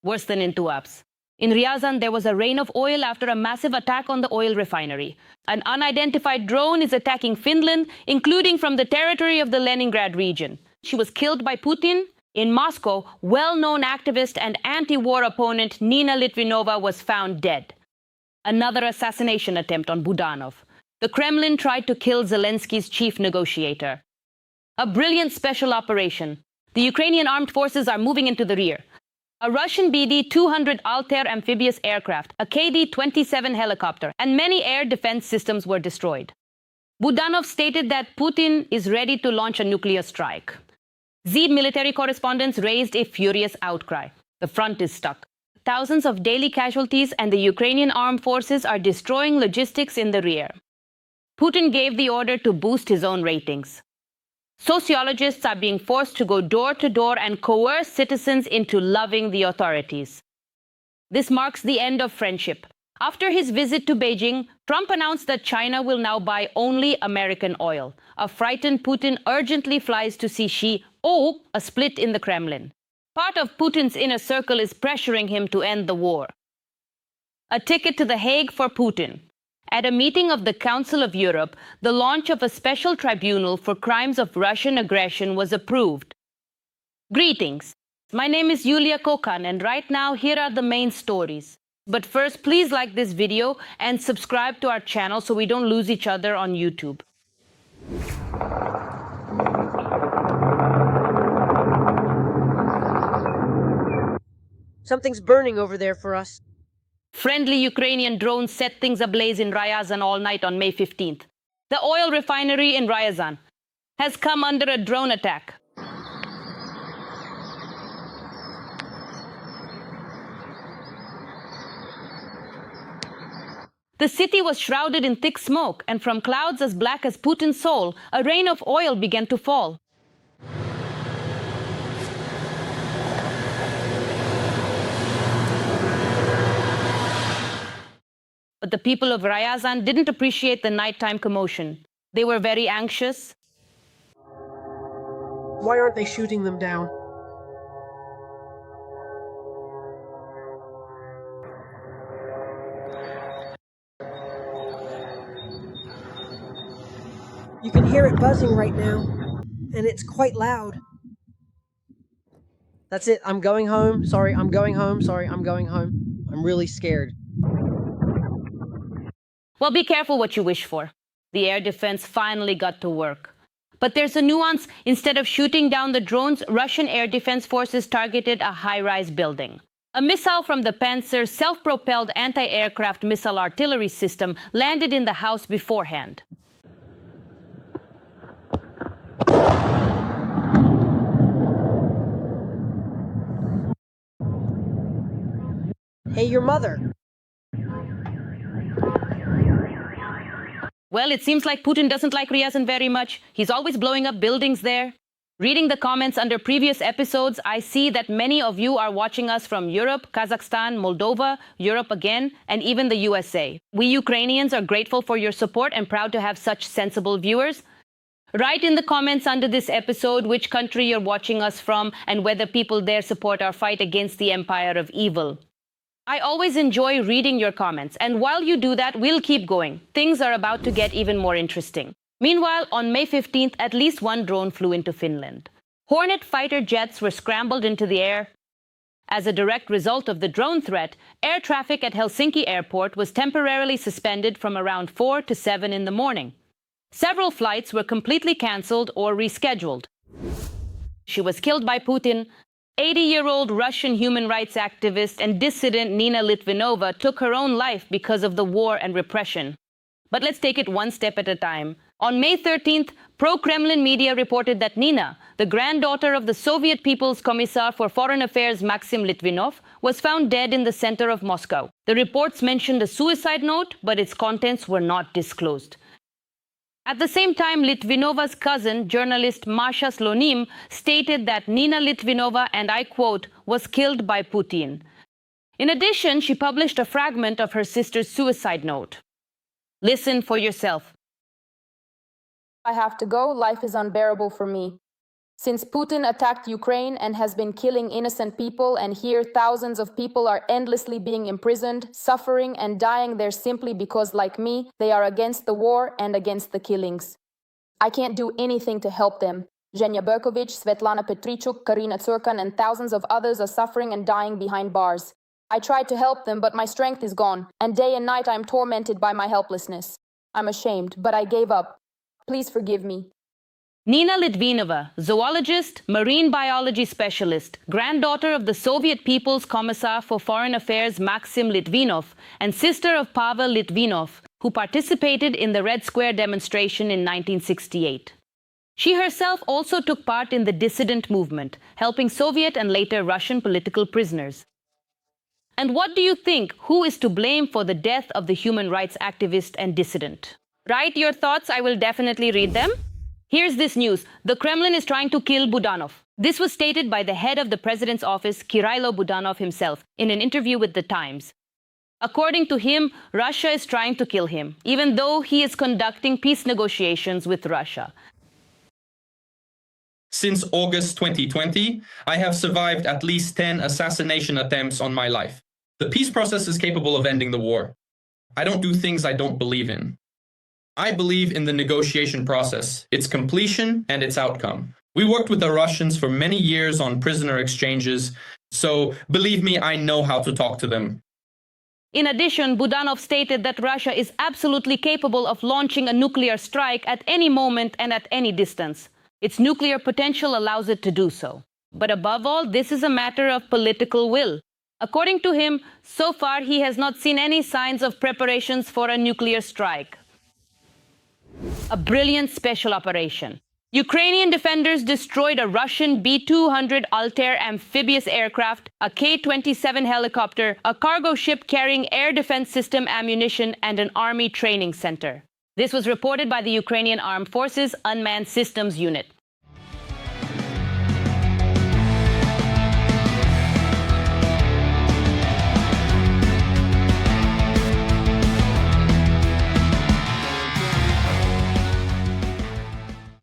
worse than in Tuapse. In Ryazan, there was a rain of oil after a massive attack on the oil refinery. An unidentified drone is attacking Finland, including from the territory of the Leningrad region. She was killed by Putin. In Moscow, well-known activist and anti-war opponent Nina Litvinova was found dead. Another assassination attempt on Budanov. The Kremlin tried to kill Zelenskyy's chief negotiator. A brilliant special operation. The Ukrainian armed forces are moving into the rear. A Russian Be-200 Altair amphibious aircraft, a KD-27 helicopter, and many air defense systems were destroyed. Budanov stated that Putin is ready to launch a nuclear strike. Xi military correspondents raised a furious outcry. The front is stuck. Thousands of daily casualties, and the Ukrainian armed forces are destroying logistics in the rear. Putin gave the order to boost his own ratings. Sociologists are being forced to go door to door and coerce citizens into loving the authorities. This marks the end of friendship. After his visit to Beijing, Trump announced that China will now buy only American oil. A frightened Putin urgently flies to see Xi. A split in the Kremlin. Part of Putin's inner circle is pressuring him to end the war. A ticket to the Hague for Putin. At a meeting of the Council of Europe, the launch of a special tribunal for crimes of Russian aggression was approved. Greetings. My name is Yulia Kokan, and right now here are the main stories. But first, please like this video and subscribe to our channel so we don't lose each other on YouTube. Something's burning over there for us. Friendly Ukrainian drones set things ablaze in Ryazan all night on May 15th. The oil refinery in Ryazan has come under a drone attack. The city was shrouded in thick smoke, and from clouds as black as Putin's soul, a rain of oil began to fall. But the people of Ryazan didn't appreciate the nighttime commotion. They were very anxious. Why aren't they shooting them down? You can hear it buzzing right now, and it's quite loud. That's it. I'm going home. Sorry, I'm going home. Sorry, I'm going home. I'm really scared. Well, be careful what you wish for. The air defense finally got to work. But there's a nuance. Instead of shooting down the drones, Russian air defense forces targeted a high-rise building. A missile from the Panzer self-propelled anti-aircraft missile artillery system landed in the house beforehand. Hey, your mother. Well, it seems like Putin doesn't like Ryazan very much. He's always blowing up buildings there. Reading the comments under previous episodes, I see that many of you are watching us from Europe, Kazakhstan, Moldova, Europe again, and even the USA. We Ukrainians are grateful for your support and proud to have such sensible viewers. Write in the comments under this episode which country you're watching us from and whether people there support our fight against the empire of evil. I always enjoy reading your comments, and while you do that, we'll keep going. Things are about to get even more interesting. Meanwhile, on May 15th, at least one drone flew into Finland. Hornet fighter jets were scrambled into the air. As a direct result of the drone threat, air traffic at Helsinki airport was temporarily suspended from around 4 to 7 in the morning. Several flights were completely cancelled or rescheduled. She was killed by Putin. 80-year-old Russian human rights activist and dissident Nina Litvinova took her own life because of the war and repression. But let's take it one step at a time. On May 13th, pro-Kremlin media reported that Nina, the granddaughter of the Soviet People's Commissar for Foreign Affairs Maxim Litvinov, was found dead in the center of Moscow. The reports mentioned a suicide note, but its contents were not disclosed. At the same time, Litvinova's cousin, journalist Masha Slonim, stated that Nina Litvinova, and I quote, was killed by Putin. In addition, she published a fragment of her sister's suicide note. Listen for yourself. I have to go. Life is unbearable for me. Since Putin attacked Ukraine and has been killing innocent people, and here thousands of people are endlessly being imprisoned, suffering and dying there simply because, like me, they are against the war and against the killings. I can't do anything to help them. Zhenya Berkovich, Svetlana Petrichuk, Karina Tsurkan, and thousands of others are suffering and dying behind bars. I tried to help them, but my strength is gone, and day and night I am tormented by my helplessness. I'm ashamed, but I gave up. Please forgive me. Nina Litvinova, zoologist, marine biology specialist, granddaughter of the Soviet People's Commissar for Foreign Affairs Maxim Litvinov, and sister of Pavel Litvinov, who participated in the Red Square demonstration in 1968. She herself also took part in the dissident movement, helping Soviet and later Russian political prisoners. And what do you think? Who is to blame for the death of the human rights activist and dissident? Write your thoughts, I will definitely read them. Here's this news. The Kremlin is trying to kill Budanov. This was stated by the head of the president's office, Kirill Budanov himself, in an interview with The Times. According to him, Russia is trying to kill him, even though he is conducting peace negotiations with Russia. Since August 2020, I have survived at least 10 assassination attempts on my life. The peace process is capable of ending the war. I don't do things I don't believe in. I believe in the negotiation process, its completion and its outcome. We worked with the Russians for many years on prisoner exchanges, so believe me, I know how to talk to them. In addition, Budanov stated that Russia is absolutely capable of launching a nuclear strike at any moment and at any distance. Its nuclear potential allows it to do so. But above all, this is a matter of political will. According to him, so far he has not seen any signs of preparations for a nuclear strike. A brilliant special operation. Ukrainian defenders destroyed a Russian Be-200 Altair amphibious aircraft, a K-27 helicopter, a cargo ship carrying air defense system ammunition, and an army training center. This was reported by the Ukrainian Armed Forces Unmanned Systems Unit.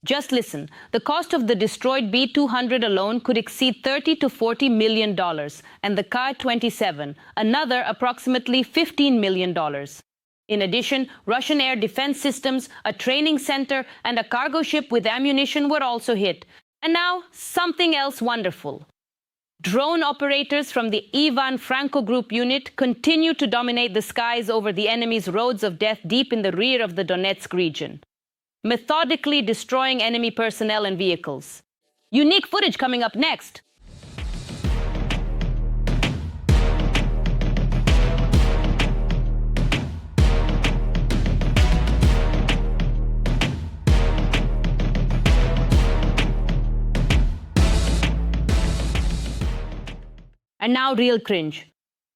Just listen, the cost of the destroyed B-200 alone could exceed $30 to $40 million, and the Ka-27, another approximately $15 million. In addition, Russian air defense systems, a training center, and a cargo ship with ammunition were also hit. And now, something else wonderful. Drone operators from the Ivan Franko Group unit continue to dominate the skies over the enemy's roads of death deep in the rear of the Donetsk region, methodically destroying enemy personnel and vehicles. Unique footage coming up next. And now real cringe.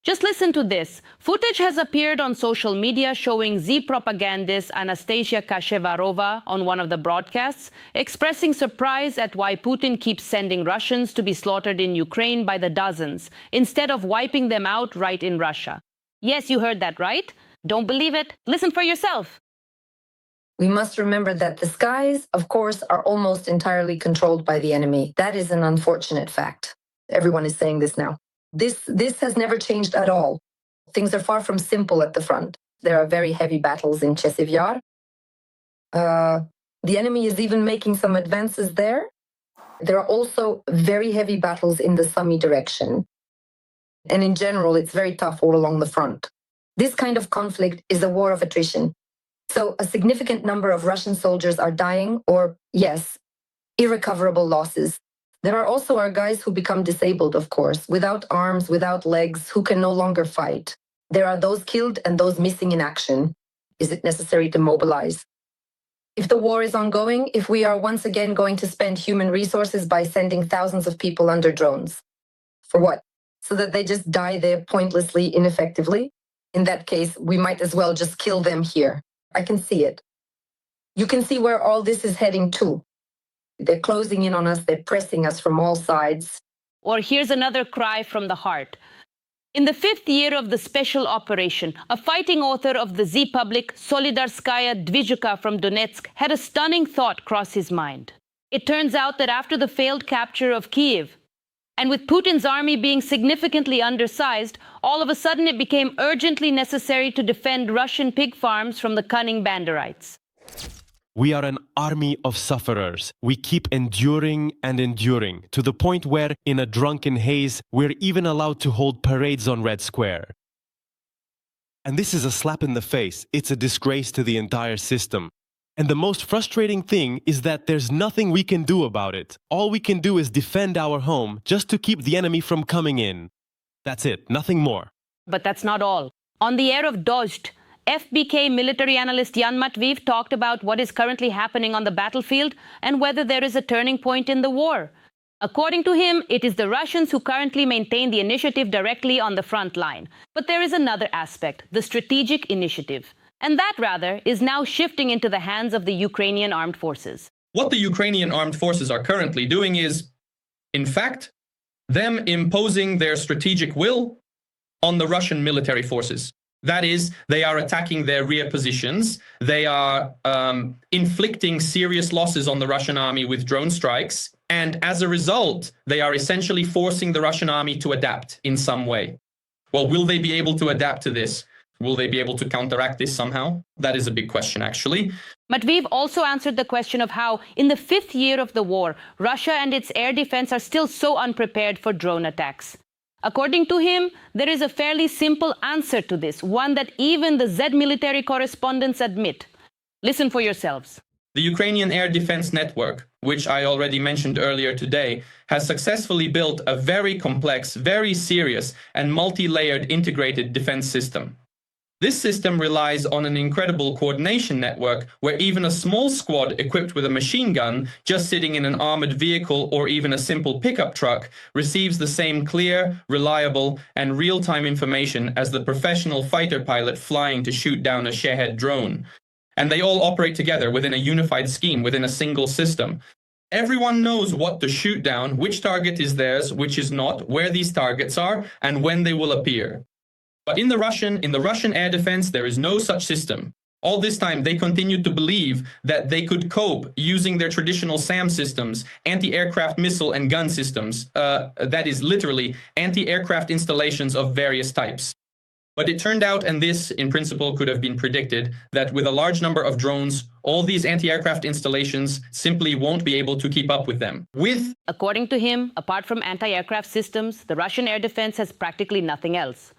Just listen to this. Footage has appeared on social media showing Z propagandist Anastasia Kashevarova on one of the broadcasts, expressing surprise at why Putin keeps sending Russians to be slaughtered in Ukraine by the dozens, instead of wiping them out right in Russia. Yes, you heard that right. Don't believe it? Listen for yourself. We must remember that the skies, of course, are almost entirely controlled by the enemy. That is an unfortunate fact. Everyone is saying this now. This has never changed at all. Things are far from simple at the front. There are very heavy battles in Chasiv Yar. The enemy is even making some advances there. There are also very heavy battles in the Sumy direction. And in general, it's very tough all along the front. This kind of conflict is a war of attrition. So a significant number of Russian soldiers are dying, or, yes, irrecoverable losses. There are also our guys who become disabled, of course, without arms, without legs, who can no longer fight. There are those killed and those missing in action. Is it necessary to mobilize? If the war is ongoing, if we are once again going to spend human resources by sending thousands of people under drones. For what? So that they just die there pointlessly, ineffectively? In that case, we might as well just kill them here. I can see it. You can see where all this is heading to. They're closing in on us, they're pressing us from all sides. Or here's another cry from the heart. In the 5th year of the special operation, a fighting author of the Z Public, Solidarskaya Dvizhuka from Donetsk, had a stunning thought cross his mind. It turns out that after the failed capture of Kyiv, and with Putin's army being significantly undersized, all of a sudden it became urgently necessary to defend Russian pig farms from the cunning Banderites. We are an army of sufferers. We keep enduring and enduring, to the point where, in a drunken haze, we're even allowed to hold parades on Red Square. And this is a slap in the face. It's a disgrace to the entire system. And the most frustrating thing is that there's nothing we can do about it. All we can do is defend our home just to keep the enemy from coming in. That's it, nothing more. But that's not all. On the air of Dozht, FBK military analyst Jan Matviv talked about what is currently happening on the battlefield and whether there is a turning point in the war. According to him, it is the Russians who currently maintain the initiative directly on the front line. But there is another aspect, the strategic initiative. And that, rather, is now shifting into the hands of the Ukrainian armed forces. What the Ukrainian armed forces are currently doing is, in fact, them imposing their strategic will on the Russian military forces. That is, they are attacking their rear positions. They are inflicting serious losses on the Russian army with drone strikes. And as a result, they are essentially forcing the Russian army to adapt in some way. Well, will they be able to adapt to this? Will they be able to counteract this somehow? That is a big question, actually. Matviv also answered the question of how, in the 5th year of the war, Russia and its air defense are still so unprepared for drone attacks. According to him, there is a fairly simple answer to this, one that even the Z military correspondents admit. Listen for yourselves. The Ukrainian air defense network, which I already mentioned earlier today, has successfully built a very complex, very serious, and multi-layered integrated defense system. This system relies on an incredible coordination network where even a small squad equipped with a machine gun, just sitting in an armored vehicle or even a simple pickup truck, receives the same clear, reliable, and real-time information as the professional fighter pilot flying to shoot down a Shahed drone. And they all operate together within a unified scheme, within a single system. Everyone knows what to shoot down, which target is theirs, which is not, where these targets are, and when they will appear. But in the Russian air defense, there is no such system. All this time, they continued to believe that they could cope using their traditional SAM systems, anti-aircraft missile and gun systems, that is literally anti-aircraft installations of various types. But it turned out, and this in principle could have been predicted, that with a large number of drones, all these anti-aircraft installations simply won't be able to keep up with them. According to him, apart from anti-aircraft systems, the Russian air defense has practically nothing else.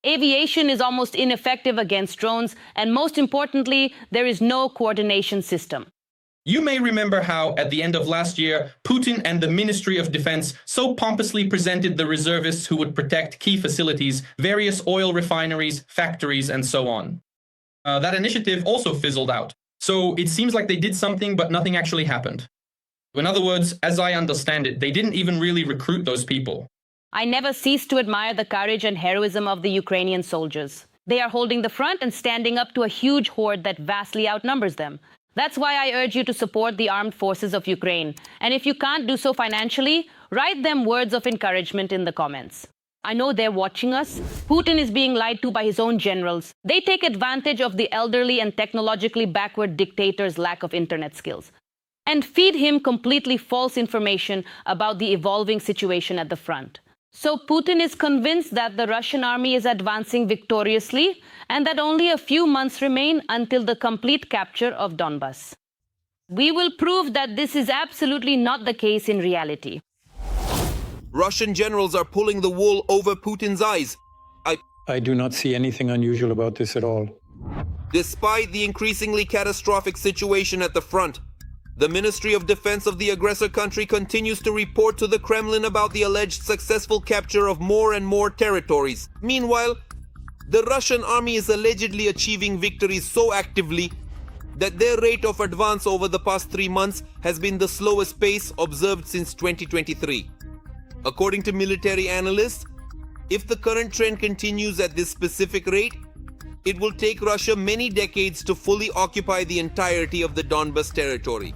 Aviation is almost ineffective against drones, and most importantly, there is no coordination system. You may remember how, at the end of last year, Putin and the Ministry of Defense so pompously presented the reservists who would protect key facilities, various oil refineries, factories, and so on. That initiative also fizzled out. So it seems like they did something, but nothing actually happened. In other words, as I understand it, they didn't even really recruit those people. I never cease to admire the courage and heroism of the Ukrainian soldiers. They are holding the front and standing up to a huge horde that vastly outnumbers them. That's why I urge you to support the armed forces of Ukraine. And if you can't do so financially, write them words of encouragement in the comments. I know they're watching us. Putin is being lied to by his own generals. They take advantage of the elderly and technologically backward dictator's lack of internet skills and feed him completely false information about the evolving situation at the front. So Putin is convinced that the Russian army is advancing victoriously and that only a few months remain until the complete capture of Donbas. We will prove that this is absolutely not the case in reality. Russian generals are pulling the wool over Putin's eyes. I do not see anything unusual about this at all. Despite the increasingly catastrophic situation at the front, the Ministry of Defense of the aggressor country continues to report to the Kremlin about the alleged successful capture of more and more territories. Meanwhile, the Russian army is allegedly achieving victories so actively that their rate of advance over the past 3 months has been the slowest pace observed since 2023. According to military analysts, if the current trend continues at this specific rate, it will take Russia many decades to fully occupy the entirety of the Donbas territory.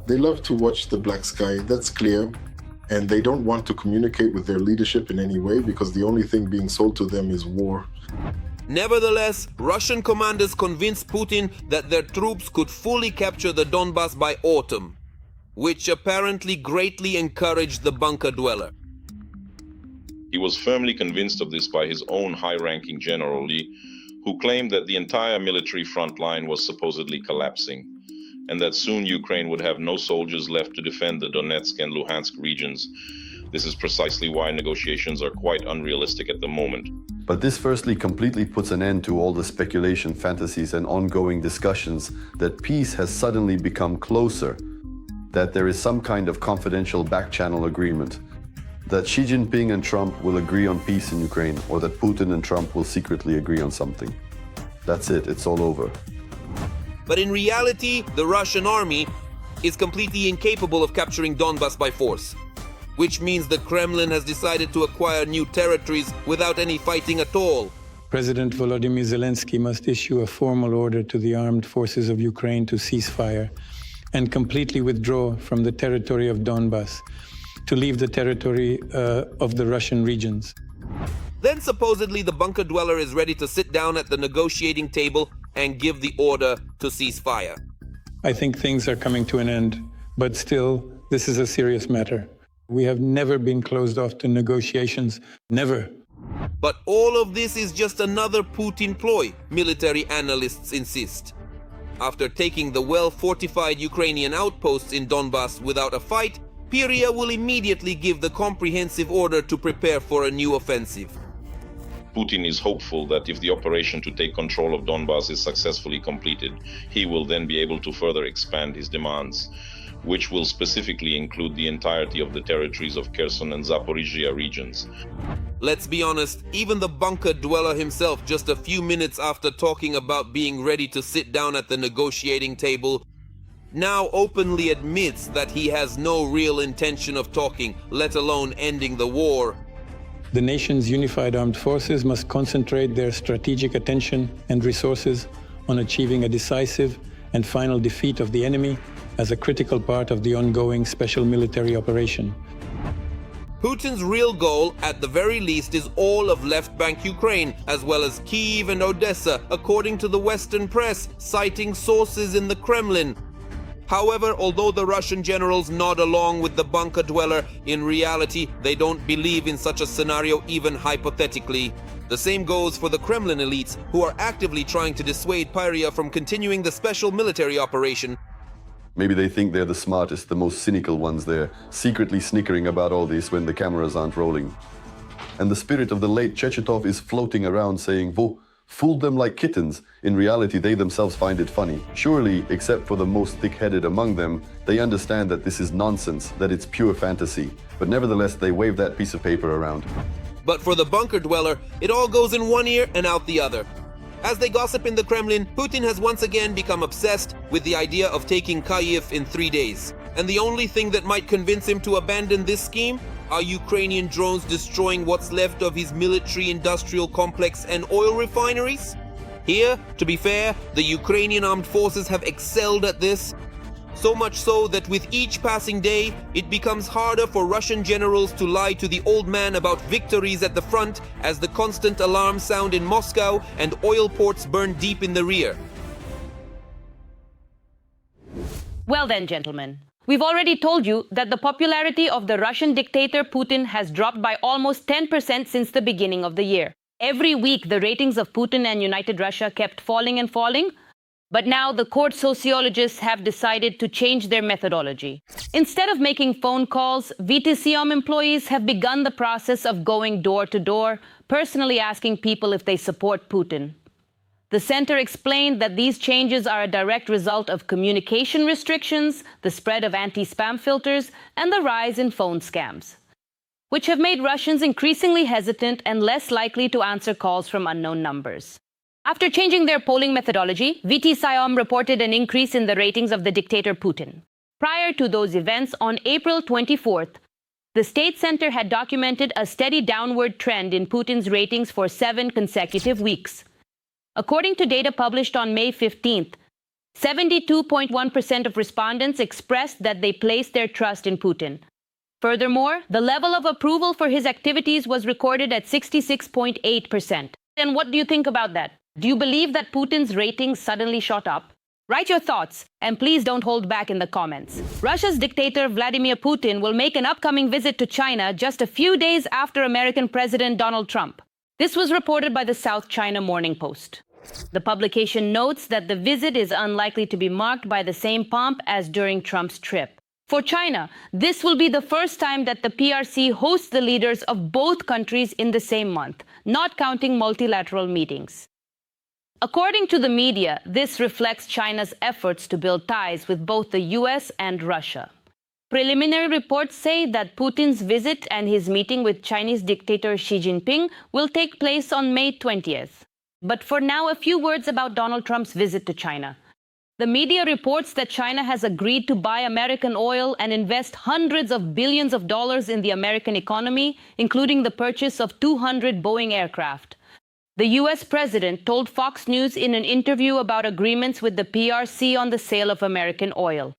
They love to watch the black sky, that's clear, and they don't want to communicate with their leadership in any way because the only thing being sold to them is war. Nevertheless, Russian commanders convinced Putin that their troops could fully capture the Donbas by autumn. which apparently greatly encouraged the bunker dweller. He was firmly convinced of this by his own high-ranking General Lee, who claimed that the entire military front line was supposedly collapsing, and that soon Ukraine would have no soldiers left to defend the Donetsk and Luhansk regions. This is precisely why negotiations are quite unrealistic at the moment. But this firstly completely puts an end to all the speculation, fantasies, and ongoing discussions that peace has suddenly become closer, that there is some kind of confidential back-channel agreement, that Xi Jinping and Trump will agree on peace in Ukraine, or that Putin and Trump will secretly agree on something. That's it, it's all over. But in reality, the Russian army is completely incapable of capturing Donbas by force, which means the Kremlin has decided to acquire new territories without any fighting at all. President Volodymyr Zelenskyy must issue a formal order to the armed forces of Ukraine to cease fire and completely withdraw from the territory of Donbas, to leave the territory of the Russian regions. Then supposedly the bunker dweller is ready to sit down at the negotiating table and give the order to cease fire. I think things are coming to an end, but still, this is a serious matter. We have never been closed off to negotiations, never. But all of this is just another Putin ploy, military analysts insist. After taking the well-fortified Ukrainian outposts in Donbas without a fight, Syria will immediately give the comprehensive order to prepare for a new offensive. Putin is hopeful that if the operation to take control of Donbas is successfully completed, he will then be able to further expand his demands, which will specifically include the entirety of the territories of Kherson and Zaporizhia regions. Let's be honest, even the bunker dweller himself, just a few minutes after talking about being ready to sit down at the negotiating table, now openly admits that he has no real intention of talking, let alone ending the war. The nation's unified armed forces must concentrate their strategic attention and resources on achieving a decisive and final defeat of the enemy as a critical part of the ongoing special military operation. Putin's real goal, at the very least, is all of left bank Ukraine, as well as Kyiv and Odessa, according to the Western press, citing sources in the Kremlin. However, although the Russian generals nod along with the bunker dweller, in reality, they don't believe in such a scenario even hypothetically. The same goes for the Kremlin elites, who are actively trying to dissuade Syria from continuing the special military operation. Maybe they think they're the smartest, the most cynical ones there, secretly snickering about all this when the cameras aren't rolling. And the spirit of the late Chechetov is floating around saying, fooled them like kittens. In reality, they themselves find it funny. Surely, except for the most thick-headed among them, they understand that this is nonsense, that it's pure fantasy. But nevertheless, they wave that piece of paper around. But for the bunker dweller, it all goes in one ear and out the other. As they gossip in the Kremlin, Putin has once again become obsessed with the idea of taking Kyiv in 3 days. And the only thing that might convince him to abandon this scheme are Ukrainian drones destroying what's left of his military-industrial complex and oil refineries? Here, to be fair, the Ukrainian armed forces have excelled at this. So much so that with each passing day, it becomes harder for Russian generals to lie to the old man about victories at the front as the constant alarms sound in Moscow and oil ports burn deep in the rear. Well then, gentlemen. We've already told you that the popularity of the Russian dictator Putin has dropped by almost 10% since the beginning of the year. Every week, the ratings of Putin and United Russia kept falling and falling. But now the court sociologists have decided to change their methodology. Instead of making phone calls, VTCOM employees have begun the process of going door to door, personally asking people if they support Putin. The center explained that these changes are a direct result of communication restrictions, the spread of anti-spam filters, and the rise in phone scams, which have made Russians increasingly hesitant and less likely to answer calls from unknown numbers. After changing their polling methodology, VTCOM reported an increase in the ratings of the dictator Putin. Prior to those events, on April 24th, the State Center had documented a steady downward trend in Putin's ratings for 7 consecutive weeks. According to data published on May 15th, 72.1% of respondents expressed that they placed their trust in Putin. Furthermore, the level of approval for his activities was recorded at 66.8%. And what do you think about that? Do you believe that Putin's ratings suddenly shot up? Write your thoughts, and please don't hold back in the comments. Russia's dictator Vladimir Putin will make an upcoming visit to China just a few days after American President Donald Trump. This was reported by the South China Morning Post. The publication notes that the visit is unlikely to be marked by the same pomp as during Trump's trip. For China, this will be the first time that the PRC hosts the leaders of both countries in the same month, not counting multilateral meetings. According to the media, this reflects China's efforts to build ties with both the US and Russia. Preliminary reports say that Putin's visit and his meeting with Chinese dictator Xi Jinping will take place on May 20th. But for now, a few words about Donald Trump's visit to China. The media reports that China has agreed to buy American oil and invest hundreds of billions of dollars in the American economy, including the purchase of 200 Boeing aircraft. The US president told Fox News in an interview about agreements with the PRC on the sale of American oil.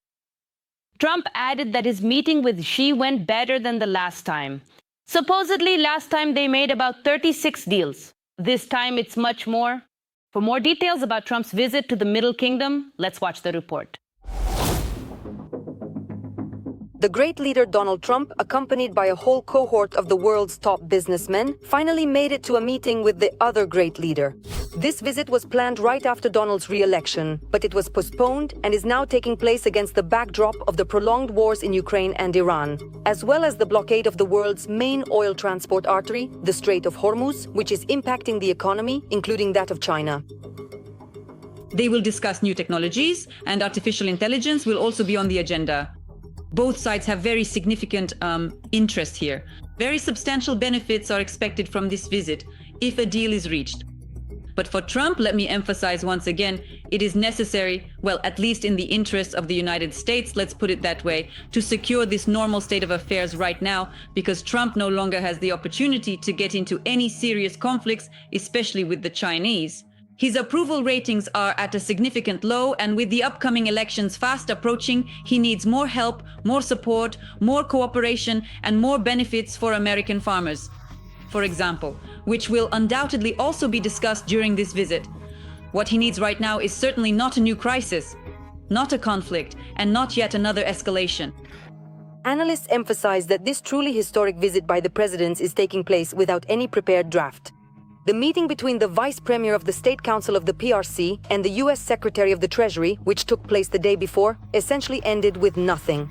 Trump added that his meeting with Xi went better than the last time. Supposedly, last time they made about 36 deals. This time it's much more. For more details about Trump's visit to the Middle Kingdom, let's watch the report. The great leader Donald Trump, accompanied by a whole cohort of the world's top businessmen, finally made it to a meeting with the other great leader. This visit was planned right after Donald's re-election, but it was postponed and is now taking place against the backdrop of the prolonged wars in Ukraine and Iran, as well as the blockade of the world's main oil transport artery, the Strait of Hormuz, which is impacting the economy, including that of China. They will discuss new technologies, and artificial intelligence will also be on the agenda. Both sides have very significant interest here. Very substantial benefits are expected from this visit if a deal is reached. But for Trump, let me emphasize once again, it is necessary, well, at least in the interests of the United States, let's put it that way, to secure this normal state of affairs right now, because Trump no longer has the opportunity to get into any serious conflicts, especially with the Chinese. His approval ratings are at a significant low, and with the upcoming elections fast approaching, he needs more help, more support, more cooperation, and more benefits for American farmers, for example, which will undoubtedly also be discussed during this visit. What he needs right now is certainly not a new crisis, not a conflict, and not yet another escalation. Analysts emphasize that this truly historic visit by the presidents is taking place without any prepared draft. The meeting between the Vice Premier of the State Council of the PRC and the US Secretary of the Treasury, which took place the day before, essentially ended with nothing.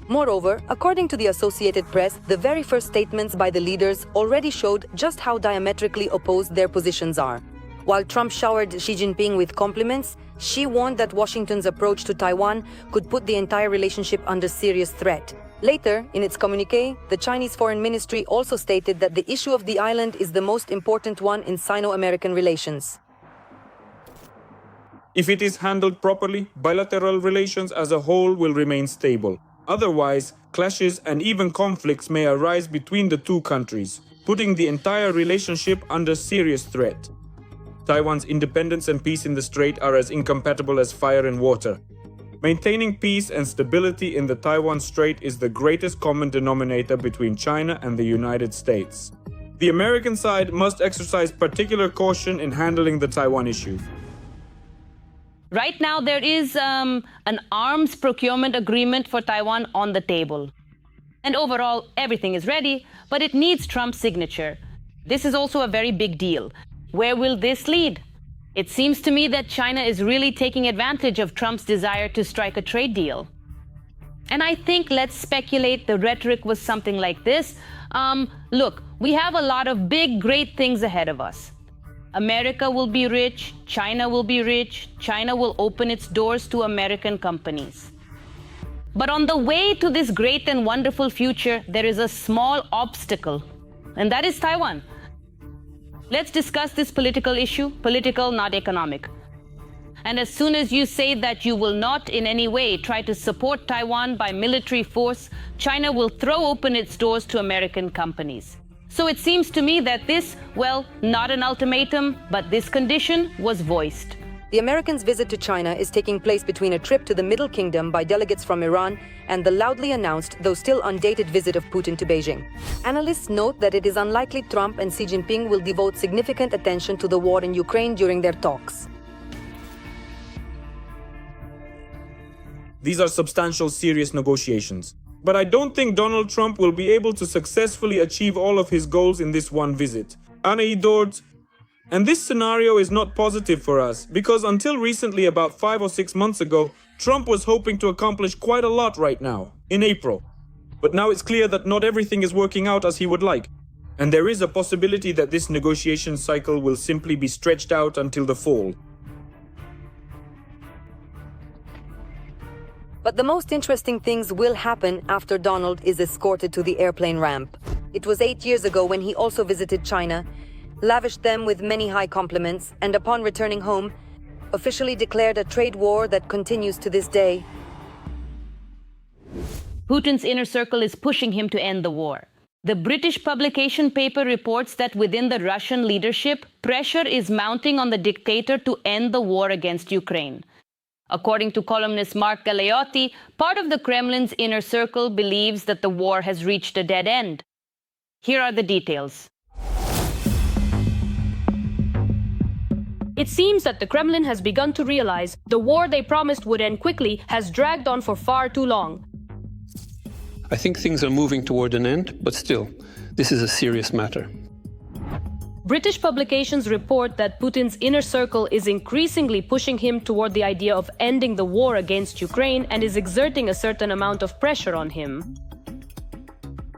Moreover, according to the Associated Press, the very first statements by the leaders already showed just how diametrically opposed their positions are. While Trump showered Xi Jinping with compliments, Xi warned that Washington's approach to Taiwan could put the entire relationship under serious threat. Later, in its communiqué, the Chinese Foreign Ministry also stated that the issue of the island is the most important one in Sino-American relations. If it is handled properly, bilateral relations as a whole will remain stable. Otherwise, clashes and even conflicts may arise between the two countries, putting the entire relationship under serious threat. Taiwan's independence and peace in the strait are as incompatible as fire and water. Maintaining peace and stability in the Taiwan Strait is the greatest common denominator between China and the United States. The American side must exercise particular caution in handling the Taiwan issue. Right now, there is an arms procurement agreement for Taiwan on the table. And overall, everything is ready, but it needs Trump's signature. This is also a very big deal. Where will this lead? It seems to me that China is really taking advantage of Trump's desire to strike a trade deal. And I think, let's speculate, the rhetoric was something like this. Look, we have a lot of big, great things ahead of us. America will be rich, China will be rich, China will open its doors to American companies. But on the way to this great and wonderful future, there is a small obstacle, and that is Taiwan. Let's discuss this political issue, political, not economic. And as soon as you say that you will not in any way try to support Taiwan by military force, China will throw open its doors to American companies. So it seems to me that this, well, not an ultimatum, but this condition was voiced. The Americans' visit to China is taking place between a trip to the Middle Kingdom by delegates from Iran and the loudly announced, though still undated, visit of Putin to Beijing. Analysts note that it is unlikely Trump and Xi Jinping will devote significant attention to the war in Ukraine during their talks. These are substantial, serious negotiations. But I don't think Donald Trump will be able to successfully achieve all of his goals in this one visit. And this scenario is not positive for us, because until recently, about 5 or 6 months ago, Trump was hoping to accomplish quite a lot right now, in April. But now it's clear that not everything is working out as he would like. And there is a possibility that this negotiation cycle will simply be stretched out until the fall. But the most interesting things will happen after Donald is escorted to the airplane ramp. It was 8 years ago when he also visited China, lavished them with many high compliments, and upon returning home, officially declared a trade war that continues to this day. Putin's inner circle is pushing him to end the war. The British publication paper reports that within the Russian leadership, pressure is mounting on the dictator to end the war against Ukraine. According to columnist Mark Galeotti, part of the Kremlin's inner circle believes that the war has reached a dead end. Here are the details. It seems that the Kremlin has begun to realize the war they promised would end quickly has dragged on for far too long. I think things are moving toward an end, but still, this is a serious matter. British publications report that Putin's inner circle is increasingly pushing him toward the idea of ending the war against Ukraine and is exerting a certain amount of pressure on him.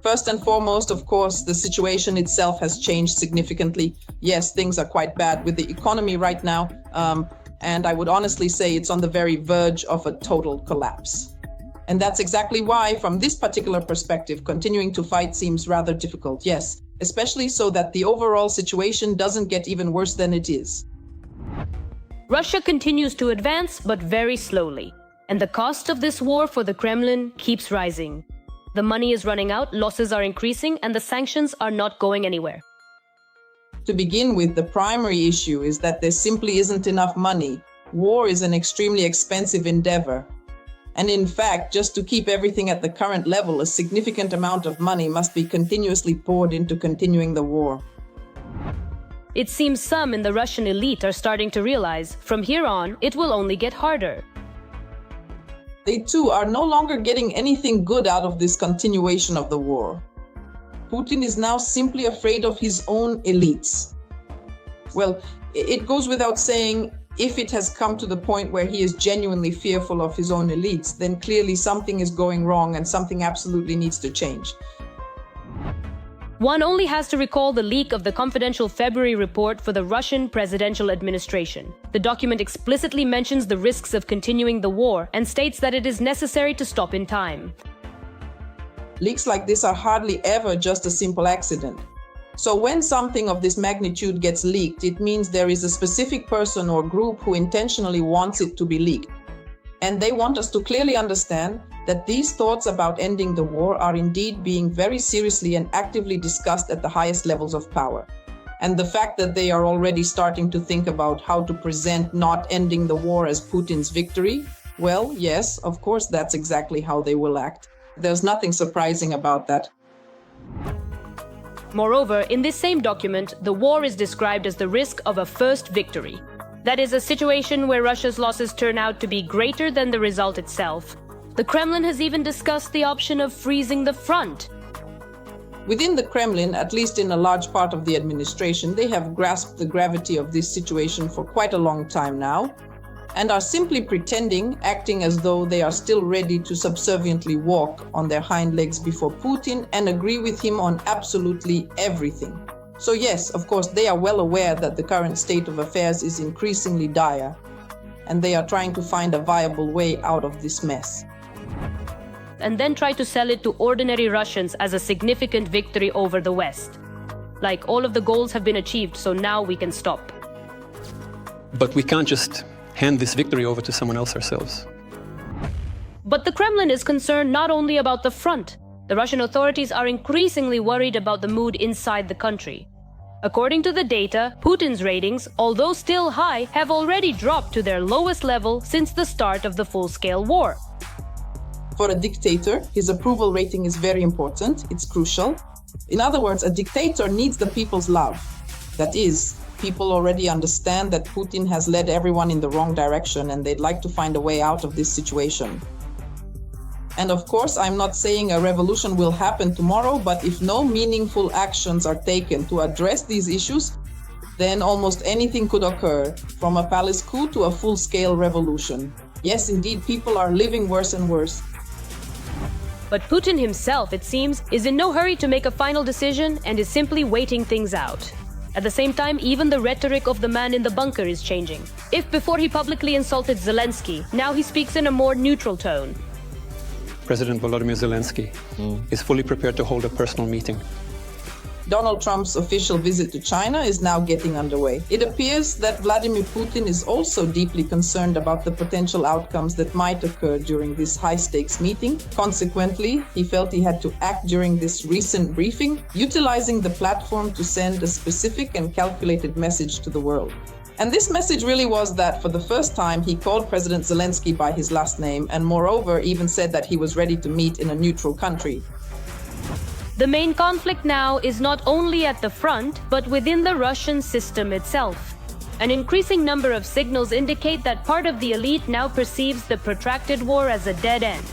First and foremost, of course, the situation itself has changed significantly. Yes, things are quite bad with the economy right now, and I would honestly say it's on the very verge of a total collapse. And that's exactly why, from this particular perspective, continuing to fight seems rather difficult, yes, especially so that the overall situation doesn't get even worse than it is. Russia continues to advance, but very slowly. And the cost of this war for the Kremlin keeps rising. The money is running out, losses are increasing, and the sanctions are not going anywhere. To begin with, the primary issue is that there simply isn't enough money. War is an extremely expensive endeavor. And in fact, just to keep everything at the current level, a significant amount of money must be continuously poured into continuing the war. It seems some in the Russian elite are starting to realize, from here on, it will only get harder. They too are no longer getting anything good out of this continuation of the war. Putin is now simply afraid of his own elites. Well, it goes without saying, if it has come to the point where he is genuinely fearful of his own elites, then clearly something is going wrong and something absolutely needs to change. One only has to recall the leak of the confidential February report for the Russian presidential administration. The document explicitly mentions the risks of continuing the war and states that it is necessary to stop in time. Leaks like this are hardly ever just a simple accident. So when something of this magnitude gets leaked, it means there is a specific person or group who intentionally wants it to be leaked. And they want us to clearly understand that these thoughts about ending the war are indeed being very seriously and actively discussed at the highest levels of power. And the fact that they are already starting to think about how to present not ending the war as Putin's victory, well, yes, of course, that's exactly how they will act. There's nothing surprising about that. Moreover, in this same document, the war is described as the risk of a first victory. That is a situation where Russia's losses turn out to be greater than the result itself. The Kremlin has even discussed the option of freezing the front. Within the Kremlin, at least in a large part of the administration, they have grasped the gravity of this situation for quite a long time now, and are simply pretending, acting as though they are still ready to subserviently walk on their hind legs before Putin and agree with him on absolutely everything. So yes, of course, they are well aware that the current state of affairs is increasingly dire, and they are trying to find a viable way out of this mess. And then try to sell it to ordinary Russians as a significant victory over the West. Like, all of the goals have been achieved, so now we can stop. But we can't just hand this victory over to someone else ourselves. But the Kremlin is concerned not only about the front. The Russian authorities are increasingly worried about the mood inside the country. According to the data, Putin's ratings, although still high, have already dropped to their lowest level since the start of the full-scale war. For a dictator, his approval rating is very important. It's crucial. In other words, a dictator needs the people's love. That is, people already understand that Putin has led everyone in the wrong direction and they'd like to find a way out of this situation. And of course, I'm not saying a revolution will happen tomorrow, but if no meaningful actions are taken to address these issues, then almost anything could occur, from a palace coup to a full-scale revolution. Yes, indeed, people are living worse and worse. But Putin himself, it seems, is in no hurry to make a final decision and is simply waiting things out. At the same time, even the rhetoric of the man in the bunker is changing. If before he publicly insulted Zelenskyy, now he speaks in a more neutral tone. President Volodymyr Zelenskyy is fully prepared to hold a personal meeting. Donald Trump's official visit to China is now getting underway. It appears that Vladimir Putin is also deeply concerned about the potential outcomes that might occur during this high-stakes meeting. Consequently, he felt he had to act during this recent briefing, utilizing the platform to send a specific and calculated message to the world. And this message really was that for the first time he called President Zelenskyy by his last name and moreover even said that he was ready to meet in a neutral country. The main conflict now is not only at the front, but within the Russian system itself. An increasing number of signals indicate that part of the elite now perceives the protracted war as a dead end.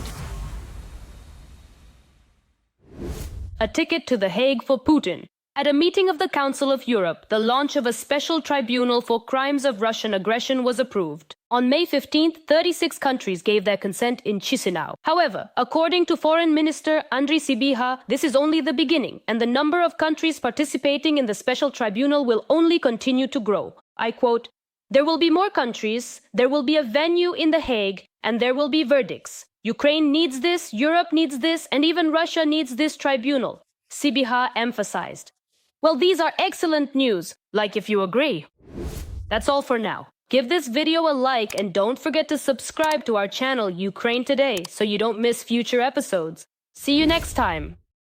A ticket to The Hague for Putin. At a meeting of the Council of Europe, the launch of a special tribunal for crimes of Russian aggression was approved. On May 15th, 36 countries gave their consent in Chisinau. However, according to Foreign Minister Andriy Sybiha, this is only the beginning, and the number of countries participating in the special tribunal will only continue to grow. I quote, "There will be more countries, there will be a venue in The Hague, and there will be verdicts. Ukraine needs this, Europe needs this, and even Russia needs this tribunal," Sybiha emphasized. Well, these are excellent news, like if you agree. That's all for now. Give this video a like and don't forget to subscribe to our channel Ukraine Today so you don't miss future episodes. See you next time.